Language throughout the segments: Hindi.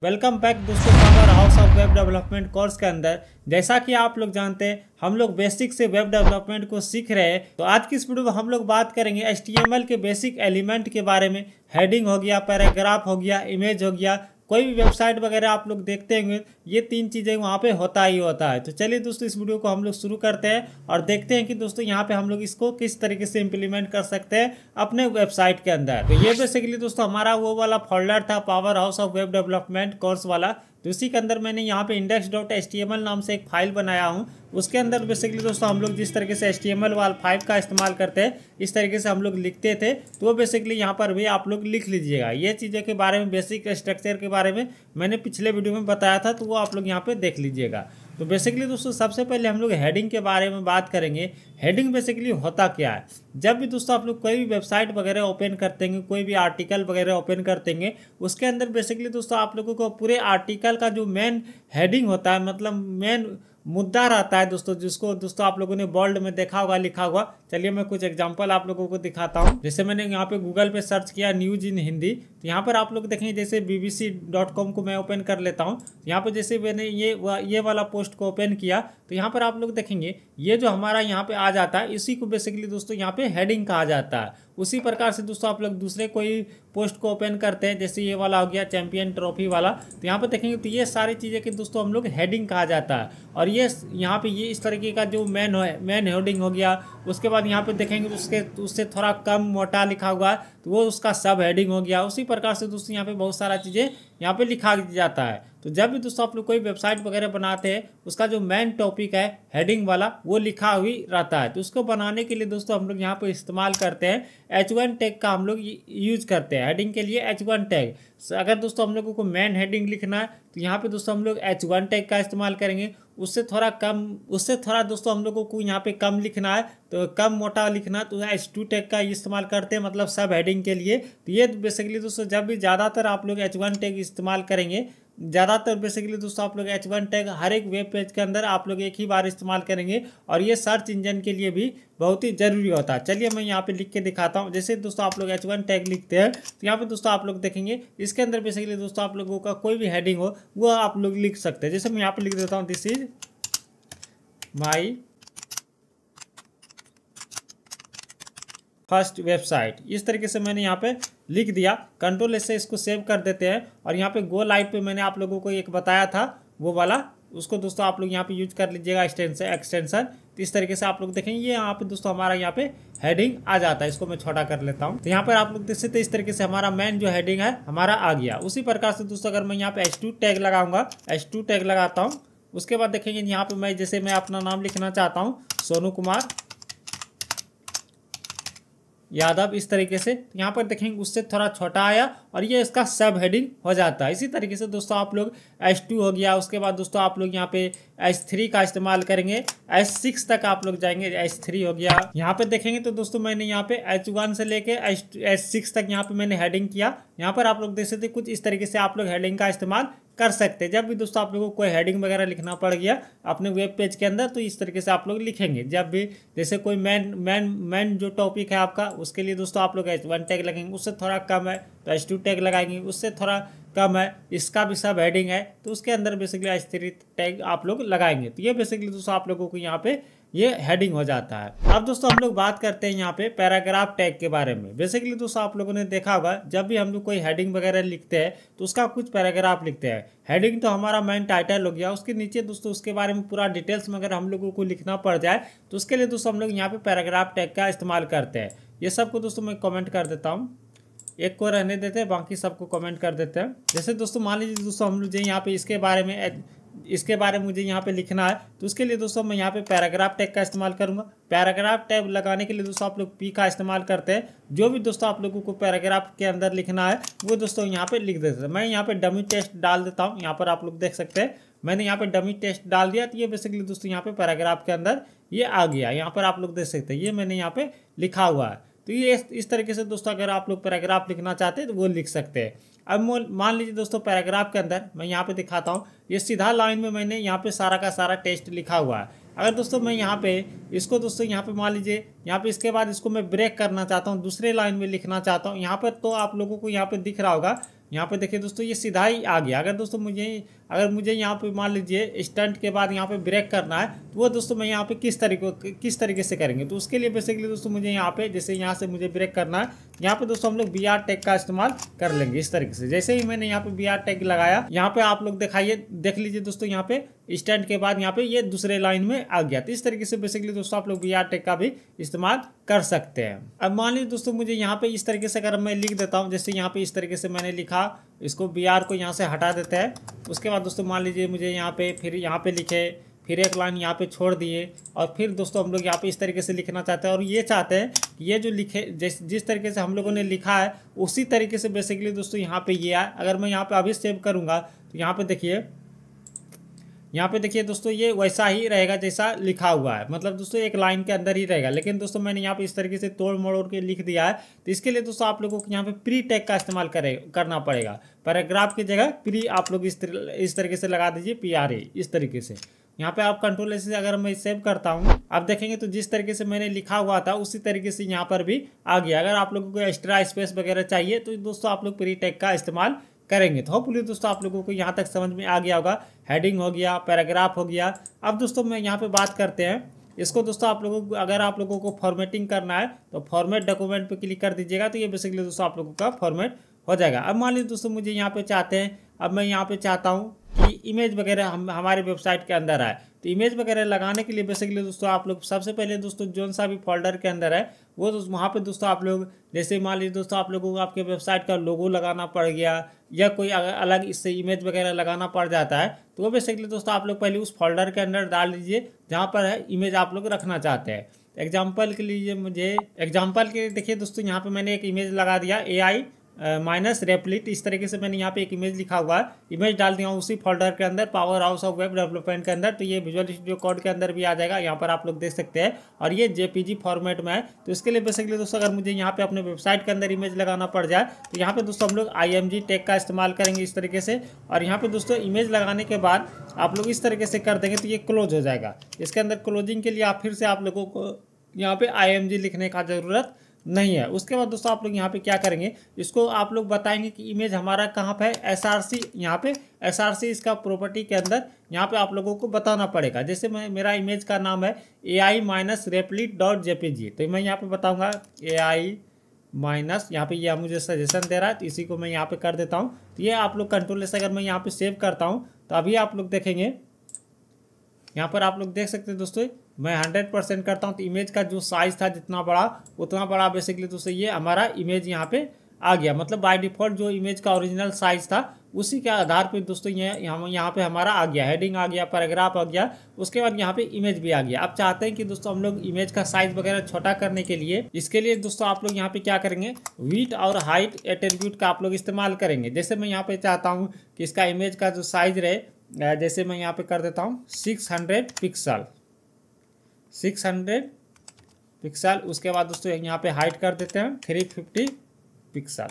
वेलकम बैक दोस्तों power house of web development course के अंदर। जैसा कि आप लोग जानते हैं हम लोग बेसिक से वेब डेवलपमेंट को सीख रहे हैं। तो आज की इस वीडियो में हम लोग बात करेंगे HTML के बेसिक एलिमेंट के बारे में। हेडिंग हो गया, पैराग्राफ हो गया, इमेज हो गया, कोई भी वेबसाइट वगैरह आप लोग देखते होंगे ये तीन चीज़ें वहाँ पे होता ही होता है। तो चलिए दोस्तों इस वीडियो को हम लोग शुरू करते हैं और देखते हैं कि दोस्तों यहाँ पे हम लोग इसको किस तरीके से इम्प्लीमेंट कर सकते हैं अपने वेबसाइट के अंदर। तो ये बेसिकली दोस्तों हमारा वो वाला फोल्डर था power house of web development course वाला। तो उसी के अंदर मैंने यहाँ पे index.html नाम से एक फाइल बनाया हूँ। उसके अंदर बेसिकली दोस्तों हम लोग जिस तरीके से HTML5 का इस्तेमाल करते हैं इस तरीके से हम लोग लिखते थे, तो वो बेसिकली यहाँ पर भी आप लोग लिख लीजिएगा। ये चीज़ों के बारे में, बेसिक स्ट्रक्चर के बारे में मैंने पिछले वीडियो में बताया था, तो वो आप लोग यहाँ पे देख लीजिएगा। तो बेसिकली दोस्तों सबसे पहले हम लोग हेडिंग के बारे में बात करेंगे। हेडिंग बेसिकली होता क्या है। जब भी दोस्तों आप लोग कोई भी वेबसाइट वगैरह ओपन करते हैं, कोई भी आर्टिकल वगैरह ओपन करते हैं, उसके अंदर बेसिकली दोस्तों आप लोगों को पूरे आर्टिकल का जो मेन हेडिंग होता है, मतलब मेन मुद्दा रहता है दोस्तों, जिसको दोस्तों आप लोगों ने बोल्ड में देखा होगा, लिखा होगा। चलिए मैं कुछ एग्जांपल आप लोगों को दिखाता हूं। जैसे मैंने यहाँ पे गूगल पे सर्च किया न्यूज इन हिंदी, तो यहाँ पर आप लोग देखेंगे जैसे bbc.com को मैं ओपन कर लेता हूँ। यहाँ पर जैसे मैंने ये वाला पोस्ट को ओपन किया तो यहाँ पर आप लोग देखेंगे ये जो हमारा यहाँ पे आ जाता है, इसी को बेसिकली दोस्तों यहाँ पे हेडिंग कहा जाता है। उसी प्रकार से दोस्तों आप लोग दूसरे कोई पोस्ट को ओपन करते हैं, जैसे ये वाला हो गया चैंपियन ट्रॉफी वाला, तो यहाँ पे देखेंगे तो ये सारी चीज़ें कि दोस्तों हम लोग हेडिंग कहा जाता है। और ये यहाँ पे ये इस तरीके का जो मेन हेडिंग हो गया। उसके बाद यहाँ पे देखेंगे तो उससे थोड़ा कम मोटा लिखा हुआ है, तो वो उसका सब हेडिंग हो गया। उसी प्रकार से दोस्तों यहाँ पे बहुत सारा चीज़ें यहाँ पे लिखा जाता है। तो जब भी दोस्तों आप लोग कोई वेबसाइट वगैरह बनाते हैं, उसका जो मेन टॉपिक है हेडिंग वाला वो लिखा हुई रहता है। तो उसको बनाने के लिए दोस्तों हम लोग यहाँ पे इस्तेमाल करते हैं H1 टैग का, हम लोग यूज करते हैं हेडिंग के लिए H1 टैग। अगर दोस्तों हम लोगों को मेन हेडिंग लिखना है तो यहाँ पे दोस्तों हम लोग H1 टैग का इस्तेमाल करेंगे। उससे थोड़ा दोस्तों हम लोगों को यहाँ पे कम लिखना है, तो कम मोटा लिखना है, तो H2 टैग का इस्तेमाल करते हैं, मतलब सब हेडिंग के लिए। तो ये बेसिकली दोस्तों जब भी ज़्यादातर आप लोग H1 टैग इस्तेमाल करेंगे, ज़्यादातर बेसिकली दोस्तों आप लोग H1 टैग हर एक वेब पेज के अंदर आप लोग एक ही बार इस्तेमाल करेंगे, और ये सर्च इंजन के लिए भी बहुत ही ज़रूरी होता है। चलिए मैं यहाँ पे लिख के दिखाता हूँ। जैसे दोस्तों आप लोग H1 टैग लिखते हैं तो यहाँ पे दोस्तों आप लोग देखेंगे इसके अंदर बेसिकली दोस्तों आप लोगों का कोई भी हेडिंग हो वो आप लोग लिख सकते हैं। जैसे मैं यहाँ पे लिख देता हूँ this is my first website. इस तरीके से मैंने यहाँ पे लिख दिया। कंट्रोल से इसको सेव कर देते हैं, और यहाँ पे गो लाइव पे मैंने आप लोगों को एक बताया था वो वाला, उसको दोस्तों आप लोग यहाँ पे यूज कर लीजिएगा एक्सटेंशन। तो इस तरीके से आप लोग देखेंगे ये यहाँ पे दोस्तों हमारा यहाँ पे हेडिंग आ जाता है। इसको मैं छोटा कर लेता हूँ। तो यहाँ पर आप लोग देख सकते हैं इस तरीके से हमारा मेन जो हेडिंग है हमारा आ गया। उसी प्रकार से दोस्तों अगर मैं यहाँ पे H2 टैग लगाऊंगा, H2 टैग लगाता हूँ, उसके बाद देखेंगे यहाँ पे मैं जैसे मैं अपना नाम लिखना चाहता हूँ सोनू कुमार यादव, इस तरीके से यहाँ पर देखेंगे उससे थोड़ा छोटा आया, और ये इसका सब हेडिंग हो जाता है। इसी तरीके से दोस्तों आप लोग H2 हो गया, उसके बाद दोस्तों आप लोग यहाँ पे H3 का इस्तेमाल करेंगे, H6 तक आप लोग जाएंगे, H3 हो गया। यहाँ पे देखेंगे तो दोस्तों मैंने यहाँ पे H1 से लेके H6 तक यहाँ पे मैंने हेडिंग किया। यहाँ पर आप लोग देख सकते कुछ इस तरीके से आप लोग हेडिंग का इस्तेमाल कर सकते हैं। जब भी दोस्तों आप लोगों को कोई हेडिंग वगैरह लिखना पड़ गया अपने वेब पेज के अंदर, तो इस तरीके से आप लोग लिखेंगे। जब भी जैसे कोई मेन जो टॉपिक है आपका, उसके लिए दोस्तों आप लोग H1 टैग लगेंगे, उससे थोड़ा कम है तो H2 टैग लगाएंगे, उससे थोड़ा कम है इसका भी सब हेडिंग है तो उसके अंदर बेसिकली H3 टैग आप लोग लगाएंगे। तो ये बेसिकली दोस्तों आप लोगों को यहाँ पे ये हेडिंग हो जाता है। अब दोस्तों हम लोग बात करते हैं यहाँ पे पैराग्राफ टैग के बारे में। बेसिकली दोस्तों आप लोगों ने देखा होगा जब भी हम लोग कोई हेडिंग वगैरह लिखते हैं तो उसका कुछ पैराग्राफ लिखते हैं। हेडिंग तो हमारा मेन टाइटल हो गया, उसके नीचे दोस्तों उसके बारे में पूरा डिटेल्स में अगर हम लोगों को लिखना पड़ जाए तो उसके लिए दोस्तों हम लोग यहाँ पे पैराग्राफ टैग का इस्तेमाल करते हैं। ये सबको दोस्तों मैं कमेंट कर देता हूँ, एक को रहने देते हैं, बाकी सबको कमेंट कर देते हैं। जैसे दोस्तों मान लीजिए दोस्तों हम लोग यहाँ पे इसके बारे में मुझे यहाँ पे लिखना है, तो उसके लिए दोस्तों मैं यहाँ पे पैराग्राफ टैग का इस्तेमाल करूँगा। पैराग्राफ टैग लगाने के लिए दोस्तों आप लोग P का इस्तेमाल करते हैं। जो भी दोस्तों आप लोगों को पैराग्राफ के अंदर लिखना है वो दोस्तों यहाँ पे लिख देते हैं। मैं यहाँ पे डमी टेस्ट डाल देता हूँ। यहाँ पर आप लोग देख सकते हैं मैंने यहाँ पे डमी टेस्ट डाल दिया, तो ये बेसिकली दोस्तों यहाँ पे पैराग्राफ के अंदर ये आ गया। यहाँ पर आप लोग देख सकते हैं ये मैंने यहाँ पे लिखा हुआ है। तो ये इस तरीके से दोस्तों अगर आप लोग पैराग्राफ लिखना चाहते हैं तो वो लिख सकते हैं। अब मान लीजिए दोस्तों पैराग्राफ के अंदर मैं यहाँ पे दिखाता हूँ, ये सीधा लाइन में मैंने यहाँ पे सारा का सारा टेस्ट लिखा हुआ है। अगर दोस्तों मैं यहाँ पे इसको दोस्तों यहाँ पे मान लीजिए यहाँ पे इसके बाद इसको मैं ब्रेक करना चाहता हूँ, दूसरे लाइन में लिखना चाहता हूँ, यहाँ पर तो आप लोगों को यहाँ पे दिख रहा होगा यहाँ पे देखिए दोस्तों ये सीधा ही आ गया। अगर मुझे यहाँ पे मान लीजिए स्टंट के बाद यहाँ पे ब्रेक करना है तो वो दोस्तों मैं यहाँ पे किस तरीके से करेंगे, तो उसके लिए बेसिकली दोस्तों मुझे यहाँ पे जैसे यहाँ से मुझे ब्रेक करना है, यहाँ पे दोस्तों हम लोग BR टैग का इस्तेमाल कर लेंगे इस तरीके से। जैसे ही मैंने यहाँ पे BR टैग लगाया, यहाँ पे आप लोग देख लीजिए दोस्तों, यहाँ पे स्टैंड के बाद यहाँ पे ये दूसरे लाइन में आ गया। तो इस तरीके से बेसिकली दोस्तों आप लोग BR टैग का भी इस्तेमाल कर सकते हैं। अब मान लीजिए दोस्तों मुझे यहाँ पे इस तरीके से अगर मैं लिख देता हूँ, जैसे यहाँ पे इस तरीके से मैंने लिखा, इसको BR को यहाँ से हटा देते हैं। उसके बाद दोस्तों मान लीजिए मुझे यहाँ पे फिर यहाँ पे लिखे, फिर एक लाइन यहाँ पे छोड़ दिए, और फिर दोस्तों हम लोग यहाँ पे इस तरीके से लिखना चाहते हैं, और ये चाहते हैं ये जो लिखे जिस तरीके से हम लोगों ने लिखा है उसी तरीके से बेसिकली दोस्तों यहाँ पे ये आए। अगर मैं यहाँ पे अभी सेव करूँगा तो यहाँ पे देखिए दोस्तों ये वैसा ही रहेगा जैसा लिखा हुआ है, मतलब दोस्तों एक लाइन के अंदर ही रहेगा। लेकिन दोस्तों मैंने यहाँ पे इस तरीके से तोड़ मरोड़ के लिख दिया है, तो इसके लिए दोस्तों आप लोगों को यहाँ पे प्री टैग का इस्तेमाल करना पड़ेगा। पैराग्राफ की जगह प्री आप लोग इस तरीके से लगा दीजिए, PRA इस तरीके से। यहाँ पे आप कंट्रोल से अगर मैं सेव करता हूँ, आप देखेंगे तो जिस तरीके से मैंने लिखा हुआ था उसी तरीके से यहाँ पर भी आ गया। अगर आप लोगों को एक्स्ट्रा स्पेस वगैरह चाहिए तो दोस्तों आप लोग प्री टैग का इस्तेमाल करेंगे। तो होपफुली दोस्तों आप लोगों को यहाँ तक समझ में आ गया होगा। हेडिंग हो गया, पैराग्राफ हो गया। अब दोस्तों मैं यहाँ पे बात करते हैं इसको। दोस्तों अगर आप लोगों को फॉर्मेटिंग करना है तो फॉर्मेट डॉक्यूमेंट पे क्लिक कर दीजिएगा, तो ये बेसिकली दोस्तों आप लोगों का फॉर्मेट हो जाएगा। अब मान लीजिए दोस्तों मुझे यहाँ पे मैं यहाँ पे चाहता हूँ कि इमेज वगैरह हमारे वेबसाइट के अंदर आए, तो इमेज वगैरह लगाने के लिए बेसिकली दोस्तों आप लोग सबसे पहले दोस्तों जो सा भी फोल्डर के अंदर है वो वहाँ पे दोस्तों आप लोग, जैसे मान लीजिए दोस्तों आप लोगों को आपके वेबसाइट का लोगो लगाना पड़ गया या कोई अलग इससे इमेज वगैरह लगाना पड़ जाता है, तो वो बेसिकली दोस्तों आप लोग पहले उस फोल्डर के अंदर डाल दीजिए जहाँ पर है इमेज आप लोग रखना चाहते हैं। एग्जाम्पल के लिए देखिए दोस्तों यहाँ पे मैंने एक इमेज लगा दिया AI माइनस रेप्लिट, इस तरीके से मैंने यहाँ पे एक इमेज लिखा हुआ है, इमेज डाल दिया हूँ उसी फोल्डर के अंदर, power house of web development के अंदर। तो ये विजुअल स्टूडियो कोड के अंदर भी आ जाएगा, यहाँ पर आप लोग देख सकते हैं, और ये JPG फॉर्मेट में है। तो इसके लिए बेसिकली दोस्तों अगर मुझे यहाँ पे अपने वेबसाइट के अंदर इमेज लगाना पड़ जाए तो यहाँ पे दोस्तों हम लोग IMG टैग का इस्तेमाल करेंगे इस तरीके से। और यहाँ पे दोस्तों इमेज लगाने के बाद आप लोग इस तरीके से कर देंगे तो ये क्लोज हो जाएगा। इसके अंदर क्लोजिंग के लिए आप फिर से आप लोगों को यहाँ पे IMG लिखने का जरूरत नहीं है। उसके बाद दोस्तों आप लोग यहाँ पे क्या करेंगे, इसको आप लोग बताएंगे कि इमेज हमारा कहाँ पे है, SRC यहाँ पे SRC इसका प्रॉपर्टी के अंदर यहाँ पे आप लोगों को बताना पड़ेगा। जैसे मेरा इमेज का नाम है AI-replit.jpg, तो मैं यहाँ पे बताऊँगा AI- यहाँ पे ये मुझे सजेशन दे रहा है, तो इसी को मैं यहाँ पे कर देता हूँ। तो ये आप लोग कंट्रोल से अगर मैं यहाँ पे सेव करता हूँ तो अभी आप लोग देखेंगे, यहाँ पर आप लोग देख सकते हैं दोस्तों मैं 100% करता हूँ तो इमेज का जो साइज़ था जितना बड़ा उतना बड़ा बेसिकली दोस्तों ये हमारा इमेज यहाँ पे आ गया। मतलब बाय डिफ़ॉल्ट जो इमेज का ओरिजिनल साइज़ था उसी के आधार पे दोस्तों ये यहाँ पे हमारा आ गया, हेडिंग आ गया, पैराग्राफ आ गया, उसके बाद यहाँ पे इमेज भी आ गया। अब चाहते हैं कि दोस्तों हम लोग इमेज का साइज़ वगैरह छोटा करने के लिए, इसके लिए दोस्तों आप लोग यहाँ पे क्या करेंगे, विड्थ और हाइट एट्रीब्यूट का आप लोग इस्तेमाल करेंगे। जैसे मैं यहाँ पे चाहता हूँ कि इसका इमेज का जो साइज़ रहे, जैसे मैं यहाँ पे कर देता हूँ 600 पिक्सल। उसके बाद दोस्तों यहाँ पे हाइट कर देते हैं 350 पिक्सल।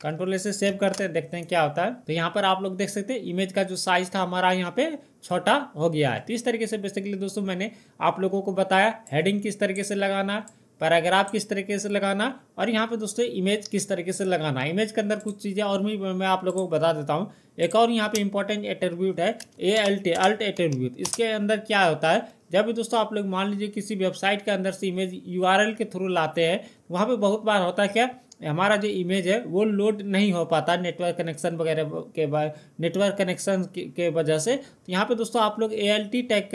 कंट्रोल से सेव करते हैं, देखते हैं क्या होता है। तो यहाँ पर आप लोग देख सकते हैं इमेज का जो साइज था हमारा यहाँ पे छोटा हो गया है। तो इस तरीके से बेसिकली दोस्तों मैंने आप लोगों को बताया हेडिंग किस तरीके से लगाना, पैराग्राफ किस तरीके से लगाना, और यहाँ पे दोस्तों इमेज किस तरीके से लगाना। इमेज के अंदर कुछ चीज़ें और भी मैं आप लोगों को बता देता हूँ। एक और यहाँ पे इंपॉर्टेंट एट्रीब्यूट है ALT एट्रीब्यूट। इसके अंदर क्या होता है, जब भी दोस्तों आप लोग मान लीजिए किसी वेबसाइट के अंदर से इमेज URL के थ्रू लाते हैं, वहाँ पे बहुत बार होता है क्या, हमारा जो इमेज है वो लोड नहीं हो पाता नेटवर्क कनेक्शन वगैरह के वजह से। तो यहाँ पे दोस्तों आप लोग ALT टैग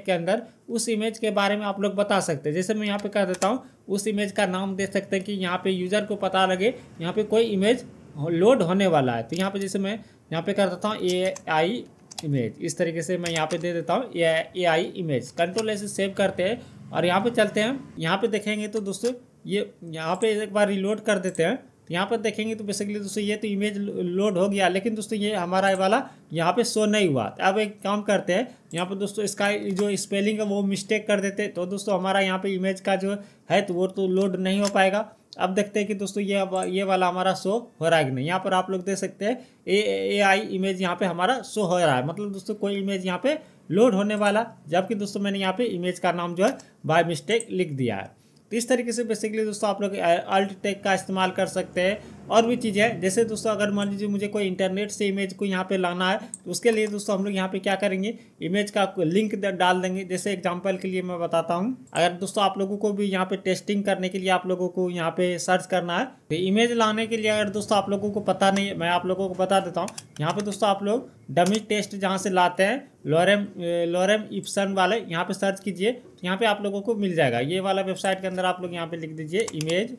के अंदर उस इमेज के बारे में आप लोग बता सकते हैं। जैसे मैं यहाँ पे कर देता हूँ, उस इमेज का नाम दे सकते हैं कि यहाँ पे यूज़र को पता लगे यहाँ पे कोई इमेज लोड होने वाला है। तो यहाँ पे जैसे मैं यहाँ पे कर देता हूँ AI इमेज, इस तरीके से मैं यहाँ पे दे देता हूँ AI इमेज। कंट्रोल से सेव करते हैं और यहाँ पे चलते हैं। यहाँ पे देखेंगे तो दोस्तों ये यहाँ पे एक बार रिलोड कर देते हैं, तो यहाँ पर देखेंगे तो बेसिकली दोस्तों ये तो इमेज लोड हो गया, लेकिन दोस्तों ये हमारा वाला यहाँ पे शो नहीं हुआ। तो अब एक काम करते हैं, यहाँ पे दोस्तों इसका जो स्पेलिंग है वो मिस्टेक कर देते, तो दोस्तों हमारा यहाँ पे इमेज का जो है तो वो तो लोड नहीं हो पाएगा। अब देखते हैं कि दोस्तों ये वाला हमारा शो हो रहा है कि नहीं। यहाँ पर आप लोग देख सकते हैं AI इमेज यहाँ पे हमारा शो हो रहा है, मतलब दोस्तों कोई इमेज यहाँ पे लोड होने वाला, जबकि दोस्तों मैंने यहाँ पे इमेज का नाम जो है बाय मिस्टेक लिख दिया है। तो इस तरीके से बेसिकली दोस्तों आप लोग अल्ट टैग का इस्तेमाल कर सकते हैं और भी चीज़ें हैं। जैसे दोस्तों अगर मान लीजिए मुझे कोई इंटरनेट से इमेज को यहाँ पे लाना है तो उसके लिए दोस्तों हम लोग यहाँ पे क्या करेंगे, इमेज का लिंक डाल देंगे। जैसे एग्जांपल के लिए मैं बताता हूँ, अगर दोस्तों आप लोगों को भी यहाँ पे टेस्टिंग करने के लिए आप लोगों को यहाँ पे सर्च करना है तो इमेज लाने के लिए अगर दोस्तों आप लोगों को पता नहीं है, मैं आप लोगों को बता देता हूँ। यहाँ पे दोस्तों आप लोग डमी टेस्ट जहाँ से लाते हैं लोरेम इप्सन वाले, यहाँ पे सर्च कीजिए तो यहाँ पे आप लोगों को मिल जाएगा। ये वाला वेबसाइट के अंदर आप लोग यहाँ पे लिख दीजिए इमेज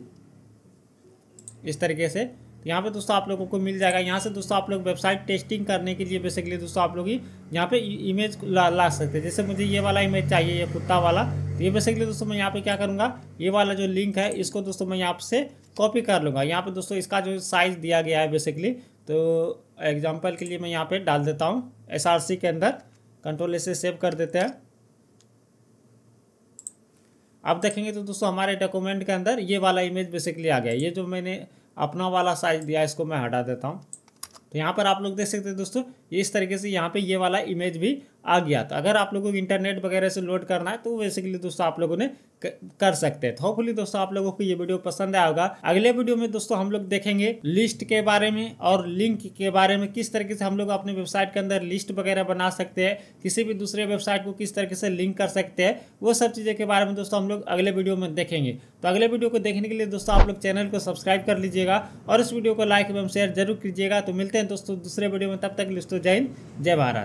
इस तरीके से, तो यहाँ पे दोस्तों आप लोगों को मिल जाएगा। यहाँ से दोस्तों आप लोग वेबसाइट टेस्टिंग करने के लिए बेसिकली दोस्तों आप लोग ही यहाँ पे इमेज ला सकते हैं। जैसे मुझे ये वाला इमेज चाहिए, ये कुत्ता वाला, तो ये बेसिकली दोस्तों मैं यहाँ पे क्या करूँगा, ये वाला जो लिंक है इसको दोस्तों मैं यहाँ से कॉपी कर लूँगा। यहाँ पे दोस्तों इसका जो साइज़ दिया गया है बेसिकली, तो एग्जाम्पल के लिए मैं यहाँ पर डाल देता हूँ SRC के अंदर, कंट्रोल से सेव कर देते हैं। अब देखेंगे तो दोस्तों हमारे डॉक्यूमेंट के अंदर ये वाला इमेज बेसिकली आ गया। ये जो मैंने अपना वाला साइज दिया इसको मैं हटा देता हूँ। तो यहाँ पर आप लोग देख सकते हैं दोस्तों ये इस तरीके से यहाँ पे ये वाला इमेज भी आ गया। तो अगर आप लोगों को इंटरनेट वगैरह से लोड करना है तो बेसिकली दोस्तों आप लोगों ने कर सकते हैं। तो होपफुली दोस्तों आप लोगों को ये वीडियो पसंद आया होगा। अगले वीडियो में दोस्तों हम लोग देखेंगे लिस्ट के बारे में और लिंक के बारे में, किस तरीके से हम लोग अपने वेबसाइट के अंदर लिस्ट वगैरह बना सकते हैं, किसी भी दूसरे वेबसाइट को किस तरीके से लिंक कर सकते हैं, वो सब चीज़ें के बारे में दोस्तों हम लोग अगले वीडियो में देखेंगे। तो अगले वीडियो को देखने के लिए दोस्तों आप लोग चैनल को सब्सक्राइब कर लीजिएगा और इस वीडियो को लाइक एवं शेयर जरूर कीजिएगा। तो मिलते हैं दोस्तों दूसरे वीडियो में, तब तक दोस्तों जय हिंद जय भारत।